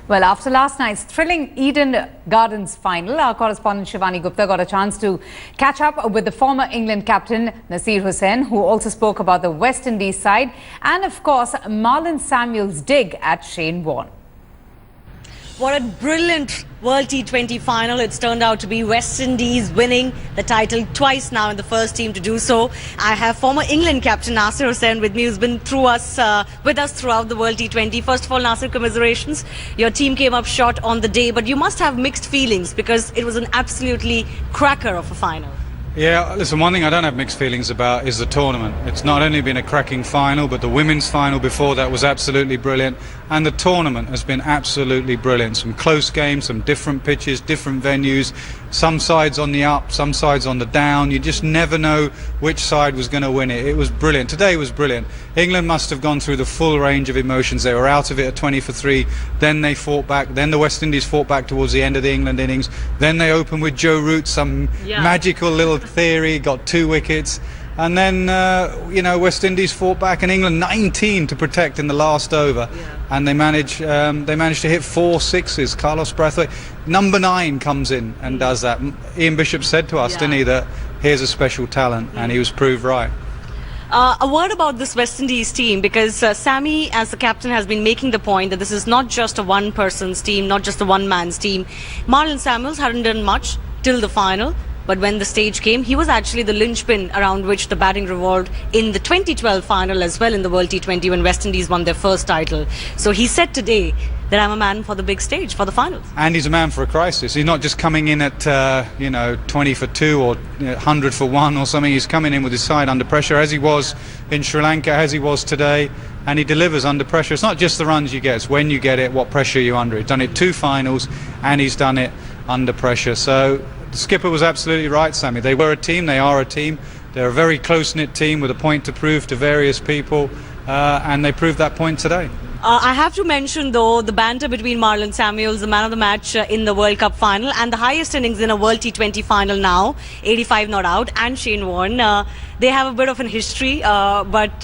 Well, after last night's thrilling Eden Gardens final, our correspondent Shivani Gupta got a chance to catch up with the former England captain Naseer Hussain, who also spoke about the West Indies side and, of course, Marlon Samuels' dig at Shane Warne. What a brilliant World T20 final. It's turned out to be West Indies winning the title twice now in the first team to do so. I have former England captain Naseer Hussain with me, who's been with us throughout the World T20. First of all, Nasser, commiserations. Your team came up short on the day, but you must have mixed feelings because it was an absolutely cracker of a final. Yeah, listen, one thing I don't have mixed feelings about is the tournament. It's not only been a cracking final, but the women's final before that was absolutely brilliant. And the tournament has been absolutely brilliant. Some close games, some different pitches, different venues, some sides on the up, some sides on the down. You just never know which side was going to win it. It was brilliant. Today was brilliant. England must have gone through the full range of emotions. They were out of it at 20 for 3. Then they fought back. Then the West Indies fought back towards the end of the England innings. Then they opened with Joe Root, some magical little theory, got 2 wickets. And then, West Indies fought back, and England 19 to protect in the last over. And they managed to hit 4 sixes. Carlos Brathwaite, number 9, comes in and does that. Ian Bishop said to us, didn't he, that here's a special talent, and he was proved right. A word about this West Indies team, because Sammy, as the captain, has been making the point that this is not just a one-person's team, not just a one-man's team. Marlon Samuels hadn't done much till the final. But when the stage came, he was actually the linchpin around which the batting revolved in the 2012 final as well in the World T20 when West Indies won their first title. So he said today that I'm a man for the big stage, for the finals. And he's a man for a crisis. He's not just coming in at 20 for 2 or 100 for 1 or something. He's coming in with his side under pressure, as he was in Sri Lanka, as he was today, and he delivers under pressure. It's not just the runs you get, it's when you get it, what pressure you're under. He's done it 2 finals, and he's done it under pressure. So the skipper was absolutely right, Sammy. They were a team, they are a team. They're a very close-knit team with a point to prove to various people, and they proved that point today. I have to mention, though, the banter between Marlon Samuels, the man of the match in the World Cup final, and the highest innings in a World T20 final now, 85 not out, and Shane Warne. They have a bit of a history, but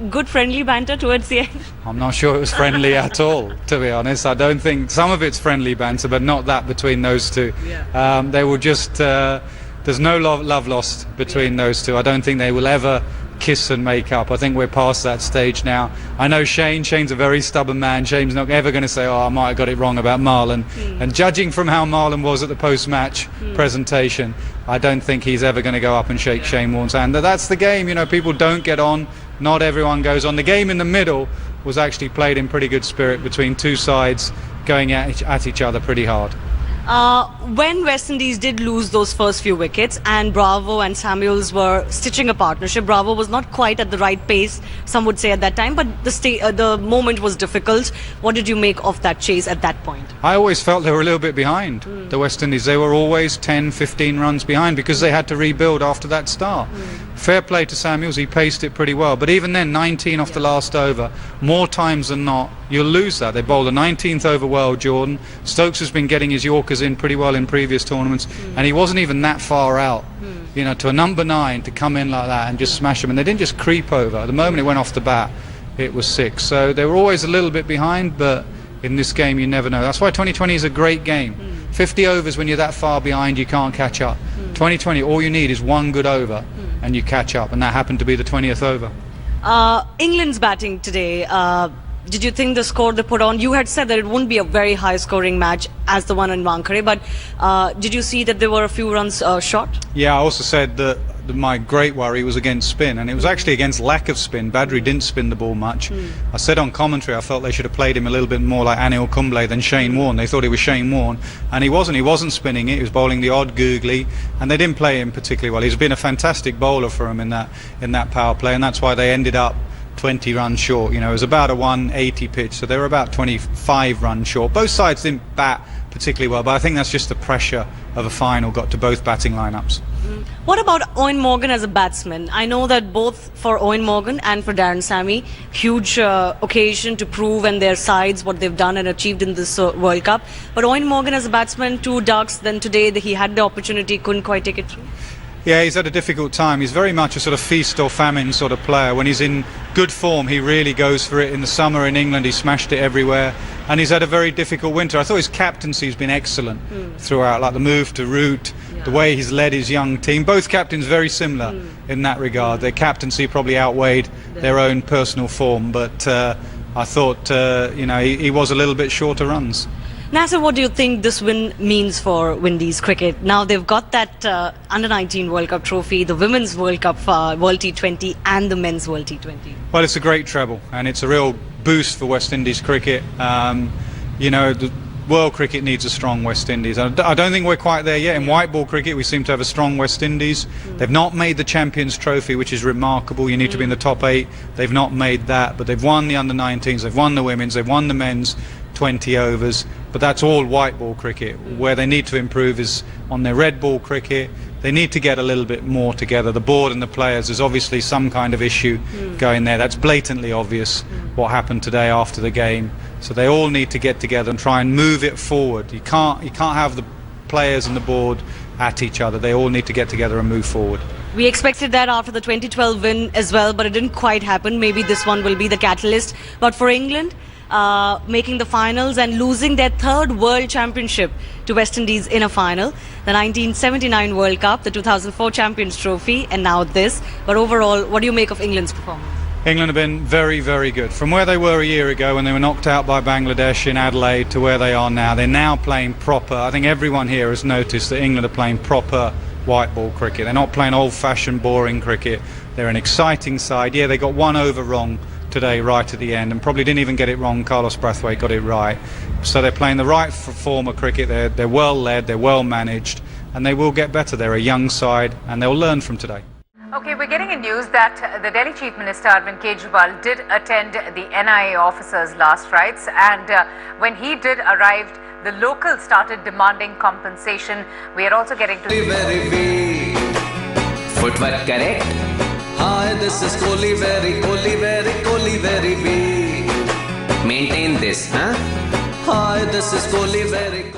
good friendly banter towards the end. I'm not sure it was friendly at all, to be honest. I don't think some of it's friendly banter, but not that between those two. They will just, there's no love lost between those two. I don't think they will ever kiss and make up. I think we're past that stage now. I know Shane's a very stubborn man. Shane's not ever going to say, I might have got it wrong about Marlon. And judging from how Marlon was at the post-match presentation, I don't think he's ever going to go up and shake Shane Warne's hand. That's the game, people don't get on, not everyone goes on. The game in the middle was actually played in pretty good spirit between 2 sides going at each other pretty hard. When West Indies did lose those first few wickets and Bravo and Samuels were stitching a partnership, Bravo was not quite at the right pace, some would say at that time, but the moment was difficult. What did you make of that chase at that point? I always felt they were a little bit behind, the West Indies. They were always 10, 15 runs behind because they had to rebuild after that start. Fair play to Samuels, he paced it pretty well. But even then, 19 off the last over, more times than not, you'll lose that. They bowled a 19th over well, Jordan. Stokes has been getting his Yorkers in pretty well in previous tournaments, and he wasn't even that far out, to a number 9 to come in like that and just smash them. And they didn't just creep over. The moment it went off the bat, it was 6. So they were always a little bit behind, but in this game you never know. That's why 2020 is a great game. 50 overs, when you're that far behind, you can't catch up. 2020, all you need is 1 good over and you catch up, and that happened to be the 20th over. England's batting today, did you think the score they put on, you had said that it wouldn't be a very high scoring match as the one in Wankhede, but did you see that there were a few runs short? Yeah, I also said that my great worry was against spin, and it was actually against lack of spin. Badri didn't spin the ball much. I said on commentary I felt they should have played him a little bit more like Anil Kumble than Shane Warne. They thought it was Shane Warne, and he wasn't spinning it. He was bowling the odd googly, and they didn't play him particularly well. He's been a fantastic bowler for him in that power play, and that's why they ended up 20 runs short. It was about a 180 pitch, so they were about 25 runs short. Both sides didn't bat particularly well, but I think that's just the pressure of a final got to both batting lineups. What about Eoin Morgan as a batsman? I know that both for Eoin Morgan and for Darren Sammy, huge occasion to prove and their sides what they've done and achieved in this World Cup. But Eoin Morgan as a batsman, 2 ducks, then today he had the opportunity, couldn't quite take it through. Yeah, he's had a difficult time. He's very much a sort of feast or famine sort of player. When he's in good form, he really goes for it. In the summer in England, he smashed it everywhere. And he's had a very difficult winter. I thought his captaincy has been excellent throughout, like the move to route, the way he's led his young team. Both captains very similar in that regard. Their captaincy probably outweighed their own personal form, but I thought, he was a little bit short of runs. Nasser, what do you think this win means for Windies cricket? Now they've got that Under-19 World Cup trophy, the Women's World Cup World T20 and the Men's World T20. Well, it's a great treble and it's a real boost for West Indies cricket. The world cricket needs a strong West Indies. I don't think we're quite there yet. In white ball cricket, we seem to have a strong West Indies. They've not made the Champions Trophy, which is remarkable. You need to be in the top 8. They've not made that, but they've won the Under-19s, they've won the Women's, they've won the Men's 20 overs. But that's all white ball cricket. Where they need to improve is on their red ball cricket. They need to get a little bit more together. The board and the players, there's obviously some kind of issue going there. That's blatantly obvious what happened today after the game. So they all need to get together and try and move it forward. You can't have the players and the board at each other. They all need to get together and move forward. We expected that after the 2012 win as well, but it didn't quite happen. Maybe this one will be the catalyst. But for England, making the finals and losing their 3rd World Championship to West Indies in a final, the 1979 World Cup, the 2004 Champions Trophy, and now this. But overall, what do you make of England's performance? England have been very, very good. From where they were a year ago when they were knocked out by Bangladesh in Adelaide to where they are now, they're now playing proper. I think everyone here has noticed that England are playing proper white ball cricket. They're not playing old-fashioned, boring cricket. They're an exciting side. Yeah, they got one over wrong today right at the end and probably didn't even get it wrong. Carlos Brathwaite got it right. So they're playing the right form of cricket. They're well led, they're well managed, and they will get better. They're a young side and they'll learn from today. Okay, we're getting a news that the Delhi Chief Minister Arvind Kejriwal did attend the NIA officers' last rites, and when he did arrive, the locals started demanding compensation. We are also getting to... Footwork correct? Hi, this is Kohli very big. Maintain this, huh? Hi, this is Kohli very